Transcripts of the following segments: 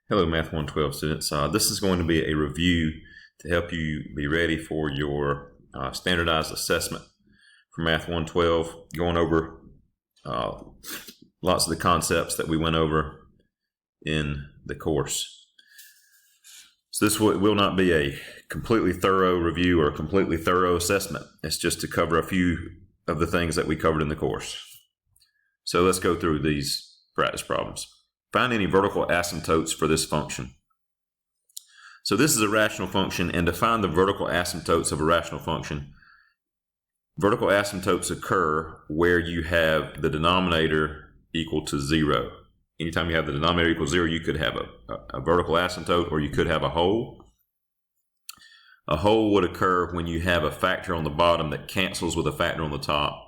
Hello, Math 112 students. This is going to be a review to help you be ready for your standardized assessment for Math 112, going over lots of the concepts that we went over in the course. So this will not be a completely thorough review or a completely thorough assessment. It's just to cover a few of the things that we covered in the course. So let's go through these practice problems. Find any vertical asymptotes for this function. So this is a rational function, and to find the vertical asymptotes of a rational function, vertical asymptotes occur where you have the denominator equal to 0. Anytime you have the denominator equal 0, you could have a vertical asymptote, or you could have a hole. A hole would occur when you have a factor on the bottom that cancels with a factor on the top.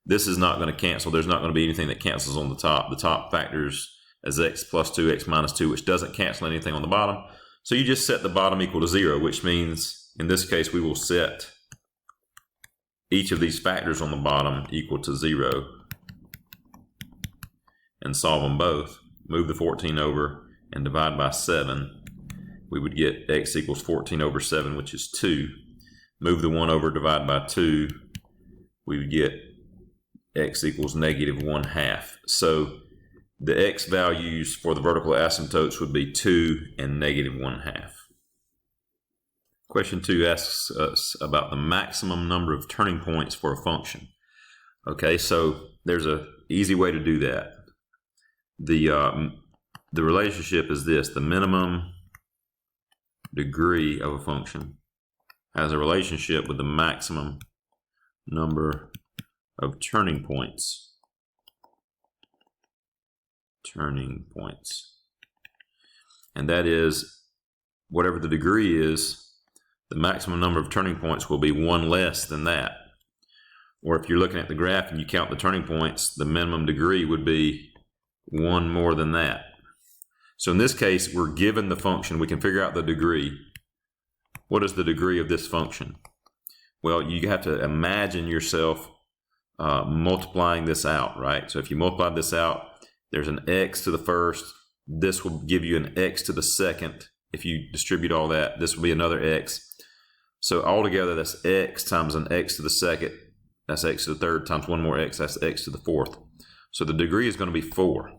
This is not going to cancel. There's not going to be anything that cancels on the top. The top factors as x plus 2, x minus 2, which doesn't cancel anything on the bottom. So you just set the bottom equal to 0, which means in this case we will set each of these factors on the bottom equal to 0 and solve them both. Move the 14 over and divide by 7. We would get x equals 14 over 7, which is 2. Move the 1 over, divide by 2. We would get x equals negative 1/2. So the x values for the vertical asymptotes would be 2 and negative 1/2. Question 2 asks us about the maximum number of turning points for a function. Okay, so there's an easy way to do that. The relationship is this: the minimum degree of a function has a relationship with the maximum number of turning points. And that is, whatever the degree is, the maximum number of turning points will be one less than that. Or if you're looking at the graph and you count the turning points, the minimum degree would be one more than that. So in this case, we're given the function. We can figure out the degree. What is the degree of this function? Well, you have to imagine yourself multiplying this out, right? So if you multiply this out, there's an x to the first. This will give you an x to the second. If you distribute all that, this will be another x. So altogether, that's x times an x to the second. That's x to the third times one more x. That's x to the fourth. So the degree is going to be 4.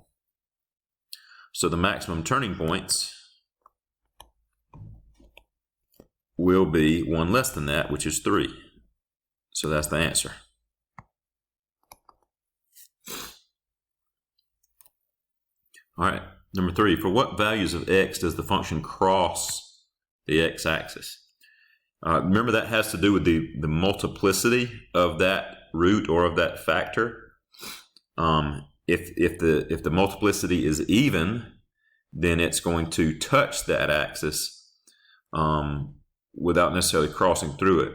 So the maximum turning points will be one less than that, which is 3. So that's the answer. All right, number 3, for what values of x does the function cross the x-axis? Remember, that has to do with the multiplicity of that root or of that factor. If the multiplicity is even, then it's going to touch that axis without necessarily crossing through it.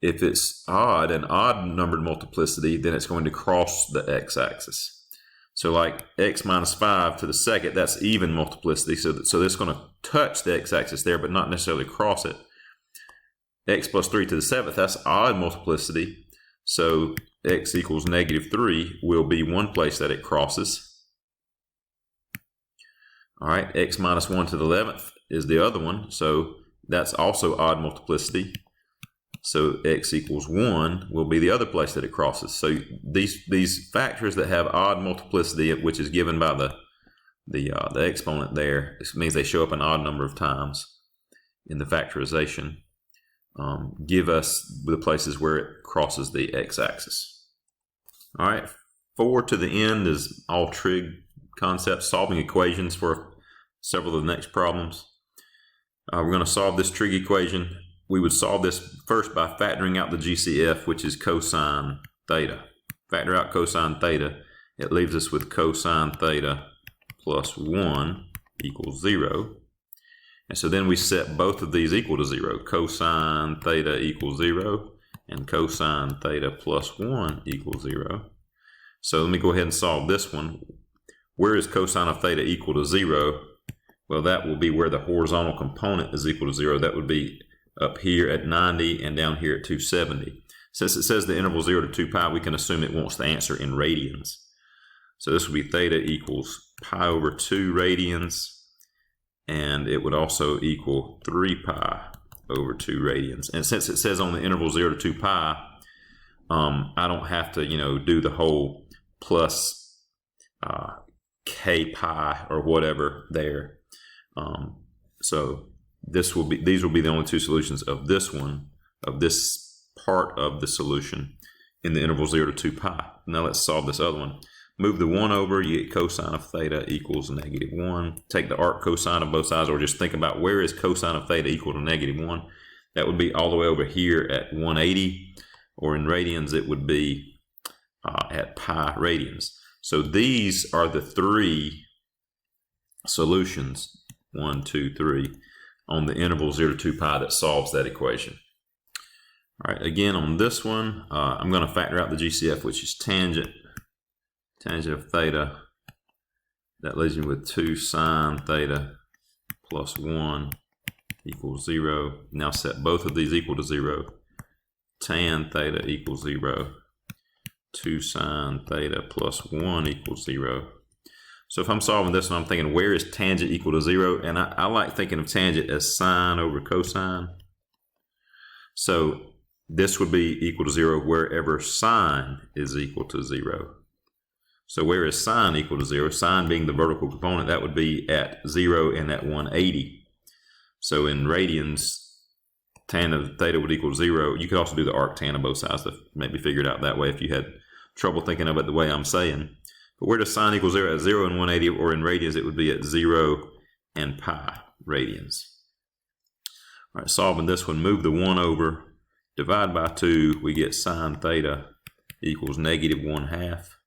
If it's odd, an odd numbered multiplicity, then it's going to cross the x-axis. So like x minus 5 to the second, that's even multiplicity. So it's going to touch the x-axis there, but not necessarily cross it. X plus 3 to the 7th, that's odd multiplicity. So x equals negative 3 will be one place that it crosses. All right, x minus 1 to the 11th is the other one. So that's also odd multiplicity. So x equals 1 will be the other place that it crosses. So these factors that have odd multiplicity, which is given by the exponent there, this means they show up an odd number of times in the factorization, give us the places where it crosses the x-axis. All right, 4 to the end is all trig concepts, solving equations for several of the next problems. We're going to solve this trig equation. We would solve this first by factoring out the GCF, which is cosine theta. Factor out cosine theta. It leaves us with cosine theta plus 1 equals 0. And so then we set both of these equal to 0. Cosine theta equals 0 and cosine theta plus 1 equals 0. So let me go ahead and solve this one. Where is cosine of theta equal to 0? Well, that will be where the horizontal component is equal to 0. That would be up here at 90 and down here at 270. Since it says the interval 0 to 2 pi, we can assume it wants the answer in radians. So this will be theta equals pi over 2 radians. and it would also equal 3 pi over 2 radians. And since it says on the interval 0 to 2 pi, I don't have to, do the whole plus k pi or whatever there. So these will be the only two solutions of this one, of this part of the solution in the interval 0 to 2 pi. Now let's solve this other one. Move the 1 over, you get cosine of theta equals -1. Take the arc cosine of both sides, or just think about where is cosine of theta equal to -1. That would be all the way over here at 180, or in radians it would be at pi radians. So these are the three solutions, 1, 2, 3, on the interval 0 to 2 pi that solves that equation. All right, again on this one, I'm going to factor out the GCF, which is tangent of theta. That leaves me with 2 sine theta plus 1 equals 0. Now set both of these equal to 0. Tan theta equals 0. 2 sine theta plus 1 equals 0. So if I'm solving this one, I'm thinking, where is tangent equal to 0? And I like thinking of tangent as sine over cosine. So this would be equal to 0 wherever sine is equal to 0. So where is sine equal to 0? Sine being the vertical component, that would be at 0 and at 180. So in radians, tan of theta would equal 0. You could also do the arctan of both sides to maybe figure it out that way if you had trouble thinking of it the way I'm saying. But where does sine equal 0? At 0 and 180, or in radians, it would be at 0 and pi radians. All right, solving this one, move the 1 over, divide by 2, we get sine theta equals -1/2.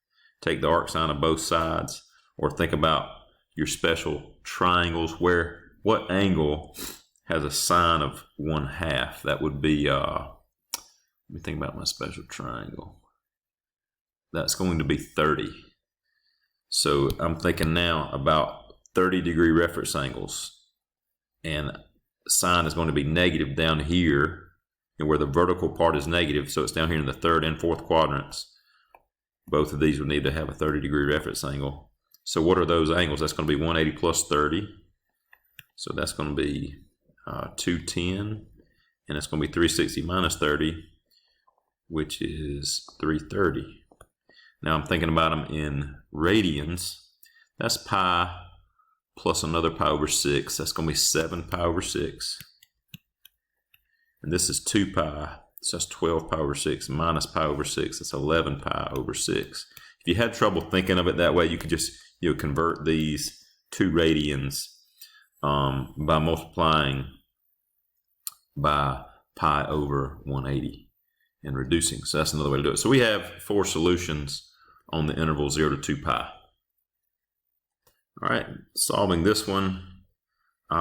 Take the arc sine of both sides, or think about your special triangles. What angle has a sine of 1/2? That would be, let me think about my special triangle. That's going to be 30. So I'm thinking now about 30-degree reference angles, and sine is going to be negative down here, and where the vertical part is negative, so it's down here in the 3rd and 4th quadrants. Both of these would need to have a 30-degree reference angle. So what are those angles? That's going to be 180 plus 30. So that's going to be 210, and it's going to be 360 minus 30, which is 330. Now I'm thinking about them in radians. That's pi plus another pi over 6. That's going to be 7 pi over 6. And this is 2 pi. So that's 12 pi over 6 minus pi over 6. That's 11 pi over 6. If you had trouble thinking of it that way, you could just convert these to radians by multiplying by pi over 180 and reducing. So that's another way to do it. So we have 4 solutions on the interval 0 to 2 pi. All right, solving this one,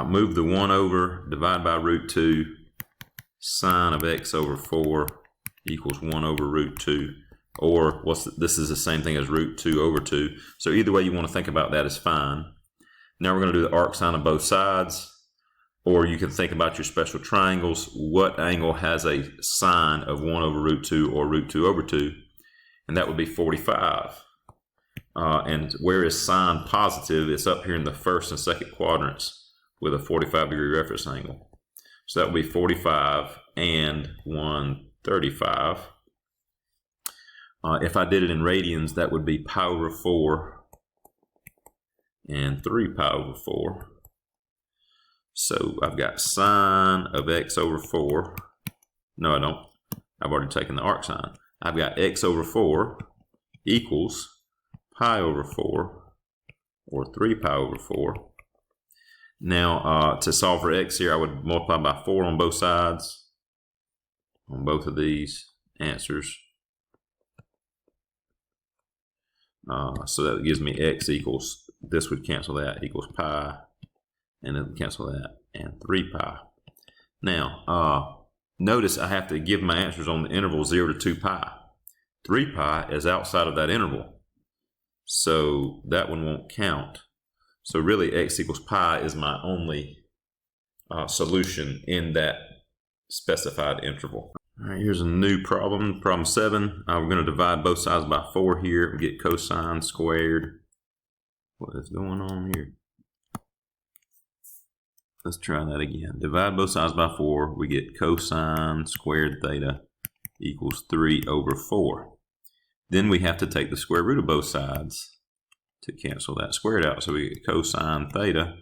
move the 1 over, divide by √2. Sine of x over 4 equals 1 over √2, or this is the same thing as √2 over 2. So either way you want to think about that is fine. Now we're going to do the arc sine of both sides, or you can think about your special triangles. What angle has a sine of 1 over √2 or √2 over 2? And that would be 45. And where is sine positive? It's up here in the 1st and 2nd quadrants with a 45-degree reference angle. So that would be 45 and 135. If I did it in radians, that would be pi over 4 and 3 pi over 4. So I've got sine of x over 4. No, I don't. I've already taken the arc sine. I've got x over 4 equals pi over 4, or 3 pi over 4. Now, to solve for x here, I would multiply by 4 on both sides, on both of these answers. So that gives me x equals, this would cancel that, equals pi, and then cancel that, and 3 pi. Now, notice I have to give my answers on the interval 0 to 2 pi. 3 pi is outside of that interval, so that one won't count. So really, x equals pi is my only solution in that specified interval. All right, here's a new problem, problem 7. We're going to divide both sides by 4 here and get cosine squared. What is going on here? let's try that again. Divide both sides by 4. We get cosine squared theta equals 3 over 4. Then we have to take the square root of both sides to cancel that squared out. So we get cosine theta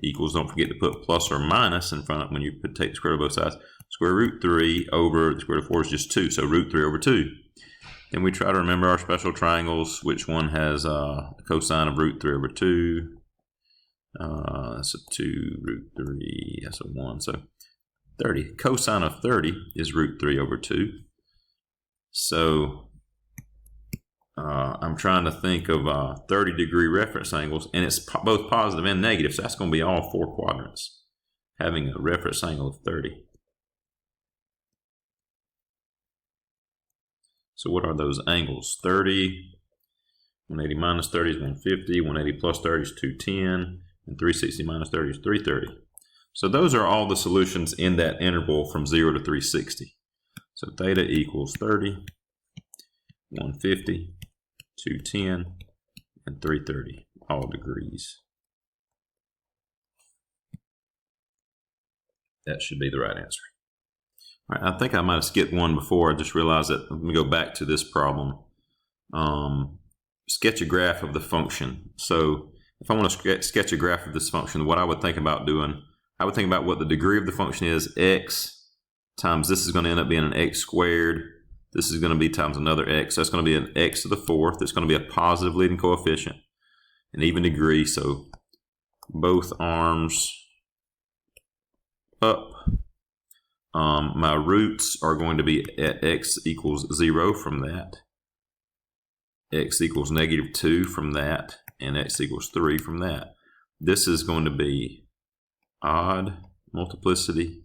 equals, don't forget to put plus or minus in front of when you take the square root of both sides. Square root 3 over the square root of 4 is just 2, so root 3 over 2. Then we try to remember our special triangles. Which one has cosine of root 3 over 2? That's a 2, root 3, that's a 1, so 30. Cosine of 30 is root 3 over 2. So I'm trying to think of 30-degree reference angles, and it's both positive and negative, so that's going to be all 4 quadrants, having a reference angle of 30. So what are those angles? 30, 180 minus 30 is 150, 180 plus 30 is 210, and 360 minus 30 is 330. So those are all the solutions in that interval from 0 to 360. So theta equals 30, 150, 210, and 330, all degrees. That should be the right answer. All right, I think I might have skipped one before. I just realized that. Let me go back to this problem. Sketch a graph of the function. So if I want to sketch a graph of this function, what I would think about doing, I would think about what the degree of the function is, x times this is going to end up being an x squared. This is going to be times another x. So that's going to be an x to the 4th. It's going to be a positive leading coefficient, an even degree. So both arms up. My roots are going to be at x equals 0 from that, x equals negative 2 from that, and x equals 3 from that. This is going to be odd multiplicity,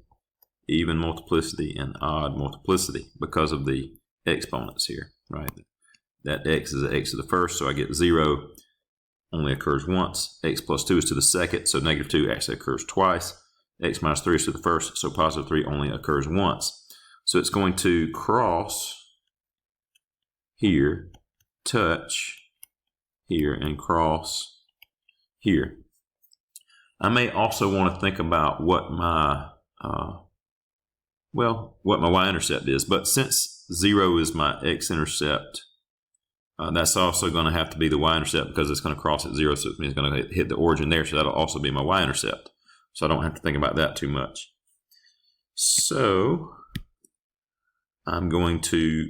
even multiplicity, and odd multiplicity because of the exponents here, right? That x is x to the 1st, so I get 0 only occurs once. X plus 2 is to the 2nd, so negative 2 actually occurs twice. X minus 3 is to the 1st, so positive 3 only occurs once. So it's going to cross here, touch here, and cross here. I may also want to think about what my what my y-intercept is, but since 0 is my x-intercept, that's also going to have to be the y-intercept because it's going to cross at 0, so it means it's going to hit the origin there, so that'll also be my y-intercept. So I don't have to think about that too much. So I'm going to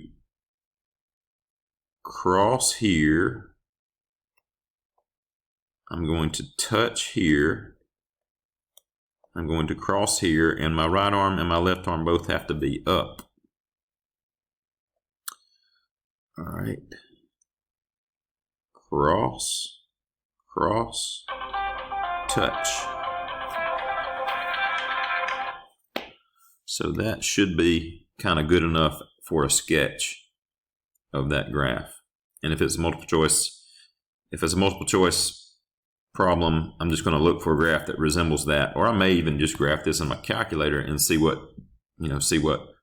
cross here. I'm going to touch here. I'm going to cross here, and my right arm and my left arm both have to be up. All right. Cross, cross, touch. So that should be kind of good enough for a sketch of that graph. And if it's a multiple choice problem, I'm just going to look for a graph that resembles that, or I may even just graph this in my calculator and see what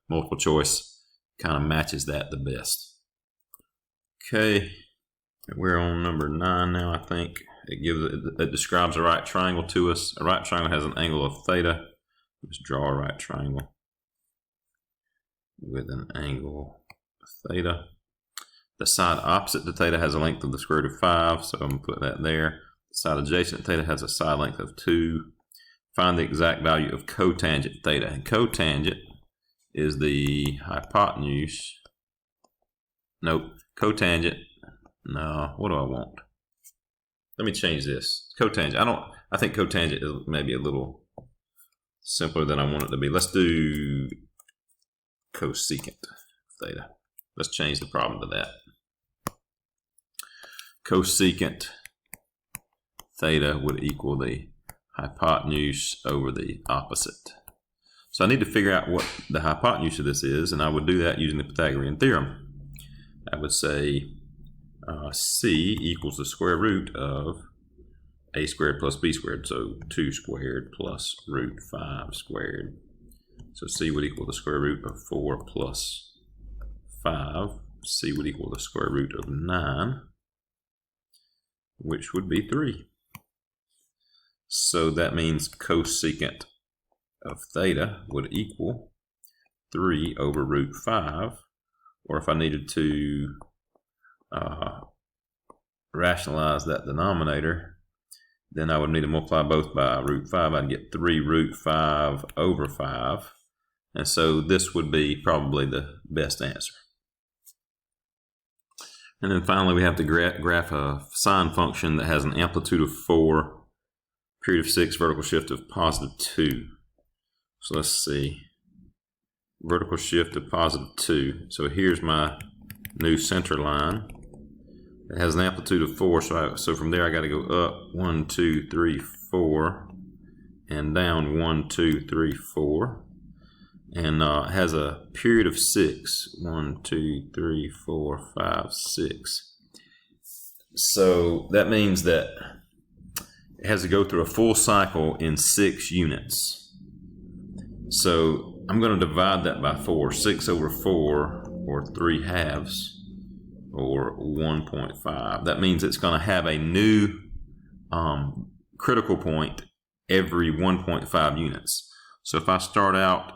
multiple choice kind of matches that the best. Okay, we're on number 9 now. I think it describes a right triangle to us. A right triangle has an angle of theta. Let's draw a right triangle with an angle of theta. The side opposite to theta has a length of the square root of 5, so I'm going to put that there. The side adjacent to theta has a side length of 2. Find the exact value of cotangent theta. And cotangent is the hypotenuse. Nope. Cotangent. No, what do I want? Let me change this. Cotangent. I think cotangent is maybe a little simpler than I want it to be. Let's do cosecant theta. Let's change the problem to that. Cosecant theta would equal the hypotenuse over the opposite. So I need to figure out what the hypotenuse of this is, and I would do that using the Pythagorean theorem. I would say C equals the square root of a squared plus b squared, so 2 squared plus root 5 squared. So C would equal the square root of 4 plus 5. C would equal the square root of 9, which would be 3. So that means cosecant of theta would equal 3 over root 5. Or if I needed to rationalize that denominator, then I would need to multiply both by root 5. I'd get 3 root 5 over 5. And so this would be probably the best answer. And then finally we have to graph a sine function that has an amplitude of 4, period of 6, vertical shift of positive 2. So let's see. Vertical shift of positive 2. So here's my new center line. It has an amplitude of 4, so from there I got to go up 1, 2, 3, 4, and down 1, 2, 3, 4. And has a period of 6. 1, 2, 3, 4, 5, 6. So that means that it has to go through a full cycle in 6 units. So I'm going to divide that by 4. 6 over 4, or 3 halves, or 1.5. That means it's going to have a new critical point every 1.5 units. So if I start out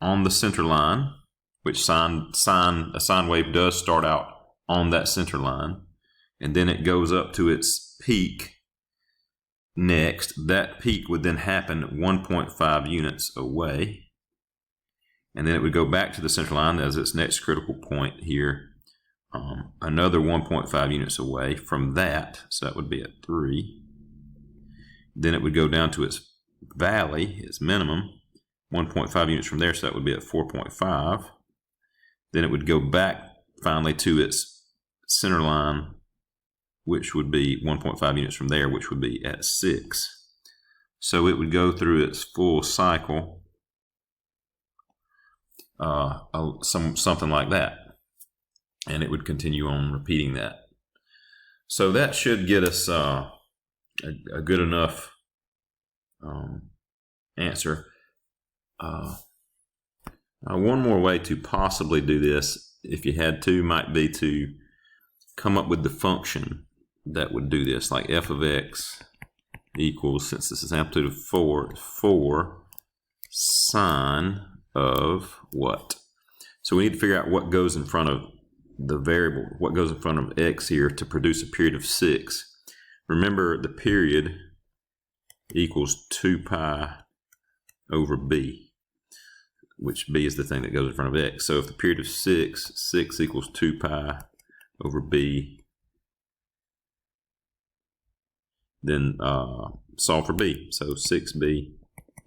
on the center line, which a sine wave does start out on that center line, and then it goes up to its peak next, that peak would then happen 1.5 units away, and then it would go back to the center line as its next critical point here, another 1.5 units away from that, so that would be at 3. Then it would go down to its valley, its minimum, 1.5 units from there, so that would be at 4.5. Then it would go back finally to its center line, which would be 1.5 units from there, which would be at 6. So it would go through its full cycle, something like that, and it would continue on repeating that. So that should get us a good enough answer. One more way to possibly do this, if you had to, might be to come up with the function that would do this, like f of x equals, since this is amplitude of 4 sine of what? So we need to figure out what goes in front of the variable, what goes in front of x here to produce a period of 6. Remember, the period equals 2 pi over b, which b is the thing that goes in front of x. So if the period of 6 equals 2 pi over b, then solve for b. So 6b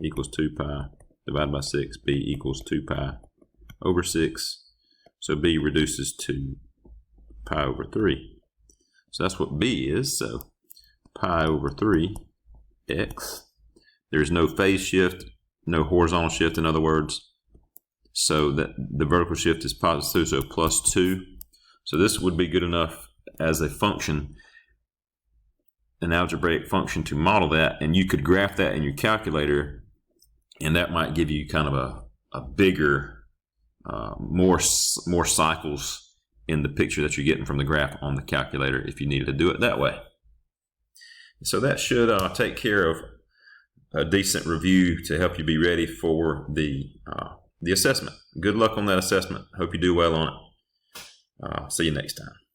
equals 2 pi divided by 6, b equals 2 pi over 6. So b reduces to pi over 3. So that's what b is. So pi over 3 x. There's no phase shift, no horizontal shift, in other words. So that the vertical shift is positive 2, so plus 2. So this would be good enough as a function, an algebraic function, to model that, and you could graph that in your calculator, and that might give you kind of a bigger, more cycles in the picture that you're getting from the graph on the calculator if you needed to do it that way. So that should take care of a decent review to help you be ready for the assessment. Good luck on that assessment. Hope you do well on it. See you next time.